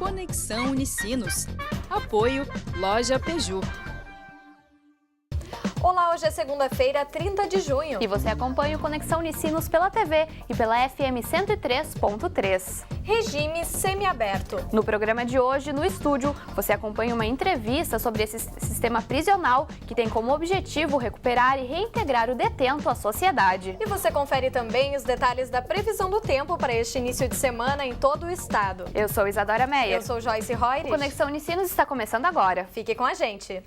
Conexão Unicinos. Apoio Loja Peju. Olá, hoje é segunda-feira, 30 de junho. E você acompanha o Conexão Unicinos pela TV e pela FM 103.3. Regime semiaberto. No programa de hoje, no estúdio, você acompanha uma entrevista sobre esse sistema prisional que tem como objetivo recuperar e reintegrar o detento à sociedade. E você confere também os detalhes da previsão do tempo para este início de semana em todo o estado. Eu sou Isadora Meyer. Eu sou Joyce Roires. O Conexão Unicinos está começando agora. Fique com a gente.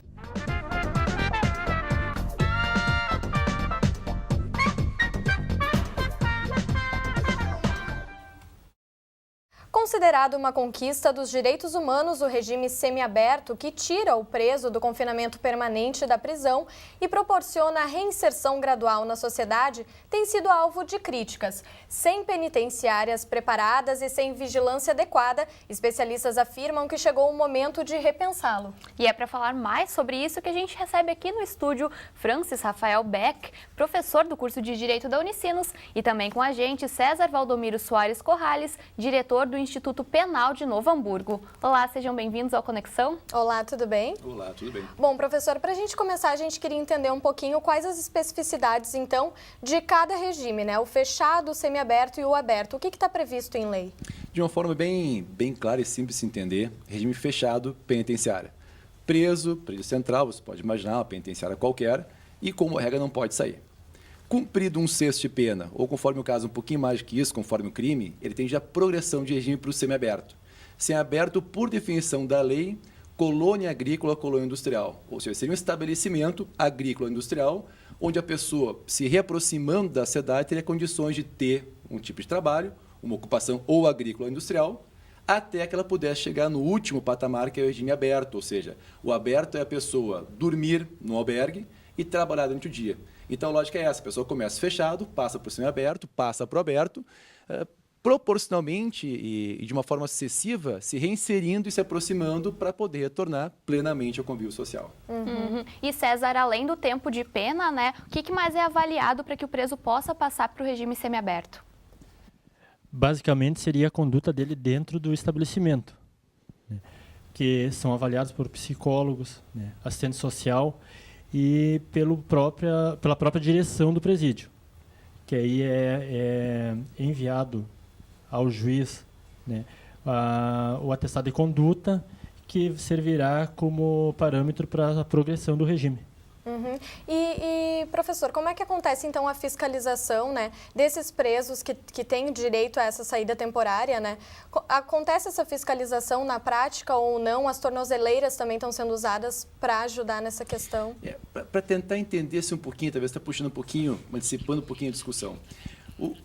Considerado uma conquista dos direitos humanos, o regime semiaberto, que tira o preso do confinamento permanente da prisão e proporciona a reinserção gradual na sociedade, tem sido alvo de críticas. Sem penitenciárias preparadas e sem vigilância adequada, especialistas afirmam que chegou o momento de repensá-lo. E é para falar mais sobre isso que a gente recebe aqui no estúdio Francis Rafael Beck, professor do curso de Direito da Unicinos, e também com a gente César Valdomiro Soares Corrales, diretor do Instituto Penal de Novo Hamburgo. Olá, sejam bem-vindos ao Conexão. Olá, tudo bem? Olá, tudo bem. Bom, professor, para a gente começar, a gente queria entender um pouquinho quais as especificidades, então, de cada regime, né? O fechado, o semiaberto e o aberto. O que está previsto em lei? De uma forma bem clara e simples de se entender, regime fechado, penitenciária. Preso, presídio central, você pode imaginar, uma penitenciária qualquer, e como regra não pode sair. Cumprido um sexto de pena, ou conforme o caso um pouquinho mais que isso, conforme o crime, ele tem já progressão de regime para o semiaberto. Semiaberto, por definição da lei, colônia agrícola, colônia industrial. Ou seja, seria um estabelecimento agrícola industrial, onde a pessoa, se reaproximando da sociedade, teria condições de ter um tipo de trabalho, uma ocupação ou agrícola ou industrial, até que ela pudesse chegar no último patamar, que é o regime aberto. Ou seja, o aberto é a pessoa dormir no albergue e trabalhar durante o dia. Então, a lógica é essa, a pessoa começa fechado, passa para o semiaberto, passa para o aberto, proporcionalmente e de uma forma sucessiva, se reinserindo e se aproximando para poder retornar plenamente ao convívio social. E César, além do tempo de pena, né, o que mais é avaliado para que o preso possa passar para o regime semiaberto? Basicamente, seria a conduta dele dentro do estabelecimento, né, que são avaliados por psicólogos, né, assistente social e pela própria direção do presídio, que aí é enviado ao juiz, né, o atestado de conduta, que servirá como parâmetro para a progressão do regime. E, professor, como é que acontece, então, a fiscalização, né, desses presos que têm direito a essa saída temporária, né? Acontece essa fiscalização na prática ou não? As tornozeleiras também estão sendo usadas para ajudar nessa questão? Para tentar entender-se um pouquinho, talvez está puxando um pouquinho, antecipando um pouquinho a discussão.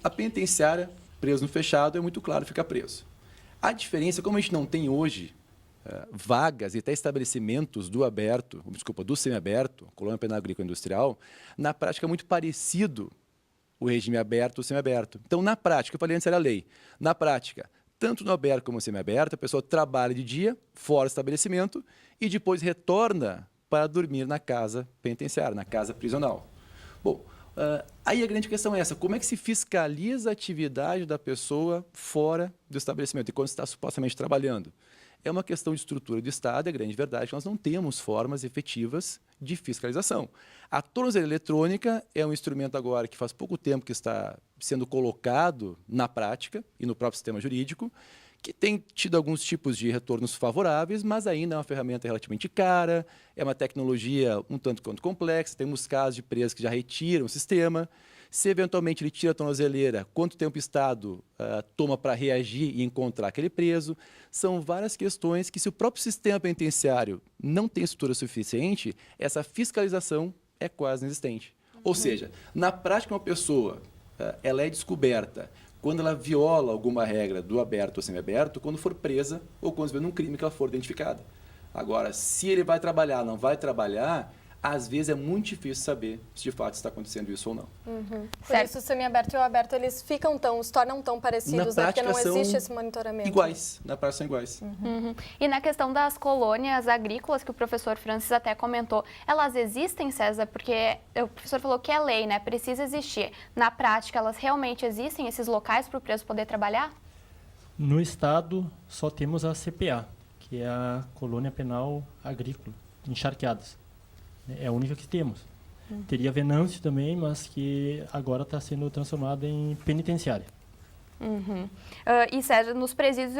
A penitenciária, preso no fechado, é muito claro, fica preso. A diferença, como a gente não tem hoje vagas e até estabelecimentos do semiaberto, colônia penal agrícola industrial, na prática é muito parecido o regime aberto e o semiaberto. Então, na prática, eu falei antes era a lei, na prática, tanto no aberto como no semiaberto, a pessoa trabalha de dia, fora do estabelecimento, e depois retorna para dormir na casa penitenciária, na casa prisional. Bom, aí a grande questão é essa, como é que se fiscaliza a atividade da pessoa fora do estabelecimento, enquanto está supostamente trabalhando? É uma questão de estrutura do Estado, é grande verdade, nós não temos formas efetivas de fiscalização. A tornozeleira eletrônica é um instrumento agora que faz pouco tempo que está sendo colocado na prática e no próprio sistema jurídico, que tem tido alguns tipos de retornos favoráveis, mas ainda é uma ferramenta relativamente cara, é uma tecnologia um tanto quanto complexa, temos casos de presos que já retiram o sistema. Se eventualmente ele tira a tornozeleira, quanto tempo o Estado toma para reagir e encontrar aquele preso? São várias questões que, se o próprio sistema penitenciário não tem estrutura suficiente, essa fiscalização é quase inexistente. Ou seja, na prática, uma pessoa ela é descoberta quando ela viola alguma regra do aberto ou semiaberto, quando for presa ou quando vê num crime que ela for identificada. Agora, se ele vai trabalhar, não vai trabalhar, às vezes é muito difícil saber se de fato está acontecendo isso ou não. Por isso o semiaberto e o aberto, eles se tornam tão parecidos, né? Porque não existe esse monitoramento. Iguais, na prática são iguais. E na questão das colônias agrícolas, que o professor Francis até comentou, elas existem, César? Porque o professor falou que é lei, né? Precisa existir. Na prática, elas realmente existem, esses locais para o preso poder trabalhar? No Estado, só temos a CPA, que é a Colônia Penal Agrícola, encharqueadas. É a única que temos. Teria Venâncio também, mas que agora está sendo transformada em penitenciária. E César, nos presídios,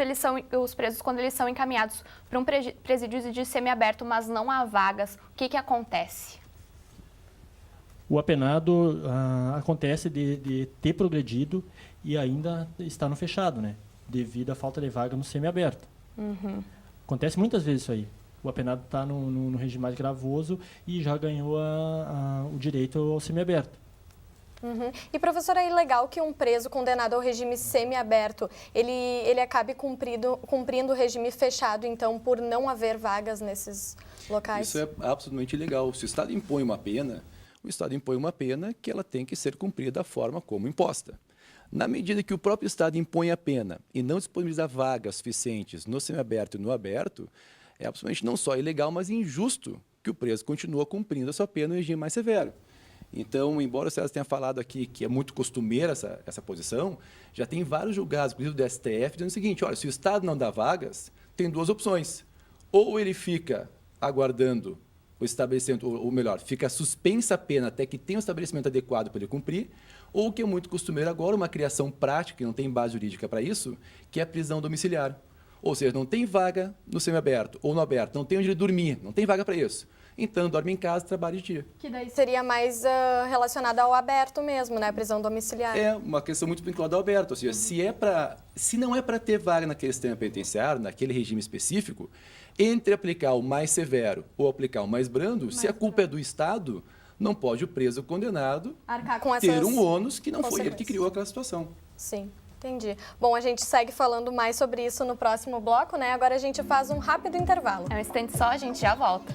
os presos, quando eles são encaminhados para um presídio de semiaberto, mas não há vagas, o que acontece? O apenado acontece de ter progredido e ainda está no fechado, né? Devido à falta de vaga no semiaberto. Acontece muitas vezes isso aí. O apenado está no regime mais gravoso e já ganhou o direito ao semiaberto. E, professora, é ilegal que um preso condenado ao regime semiaberto, ele acabe cumprindo o regime fechado, então, por não haver vagas nesses locais? Isso é absolutamente ilegal. Se o Estado impõe uma pena, o Estado impõe uma pena que ela tem que ser cumprida da forma como imposta. Na medida que o próprio Estado impõe a pena e não disponibiliza vagas suficientes no semiaberto e no aberto, é absolutamente não só ilegal, mas injusto que o preso continue cumprindo a sua pena no regime mais severo. Então, embora o César tenha falado aqui que é muito costumeira essa posição, já tem vários julgados, inclusive do STF, dizendo o seguinte: olha, se o Estado não dá vagas, tem duas opções. Ou ele fica aguardando o estabelecimento, ou melhor, fica suspensa a pena até que tenha um estabelecimento adequado para ele cumprir, ou, que é muito costumeiro agora, uma criação prática, que não tem base jurídica para isso, que é a prisão domiciliar. Ou seja, não tem vaga no semiaberto ou no aberto, não tem onde ele dormir, não tem vaga para isso. Então, dorme em casa e trabalha de dia. Que daí seria mais relacionada ao aberto mesmo, né? A prisão domiciliar. É uma questão muito vinculada ao aberto. Ou seja, se não é para ter vaga naquele sistema penitenciário, naquele regime específico, entre aplicar o mais severo ou aplicar o mais brando, se a culpa é do Estado, não pode o preso condenado arcar com ter um ônus que não foi ele que criou aquela situação. Sim. Entendi. Bom, a gente segue falando mais sobre isso no próximo bloco, né? Agora a gente faz um rápido intervalo. É um instante só, a gente já volta.